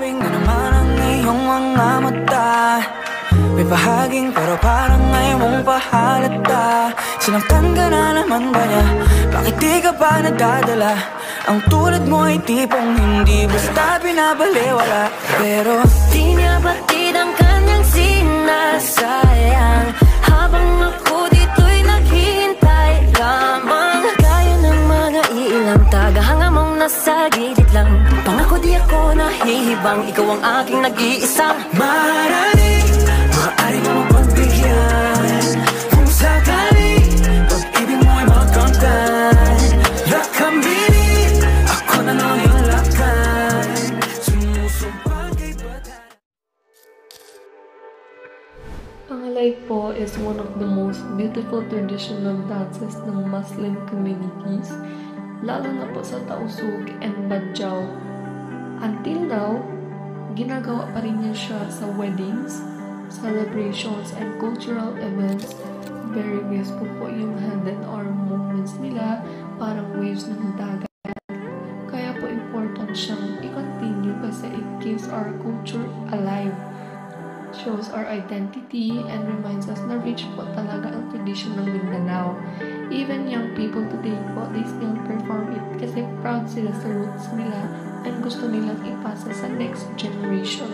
Labing na naman ang iyong mga mata. May bahaging pero parang ngayon mong pahalata. Sinaktan ka na naman ba niya? Bakit di ka pa nadadala? Ang tulad mo ay tipong hindi basta binabaliwala. Pero di niya batid ang kanyang sinasayang, habang ako dito'y naghihintay lamang. Gaya ng mga ilang tagahanga mong nasa gilid lang. Pangako di ako nahihibang, ikaw ang aking nag-iisang maaari mo mapagbigyan. Kung sakali pag-ibig mo ay magkamtan, lakambilin ako na lang yung lakan. Sumusumpang kay batan. Pangalay po is one of the most beautiful traditional dances ng Muslim communities, lalo na po sa Tausug and Badjaw. Until now, ginagawa pa rin niya siya sa weddings, celebrations, and cultural events. Very graceful po yung hand and arm movements nila, parang waves ng dagat. Kaya po important siyang i-continue kasi it keeps our culture alive, shows our identity, and reminds us na rich po talaga ang tradition ng Mindanao. Even young people today po, they still perform it kasi proud sila sa roots nila and gusto nilang ipasa sa next generation.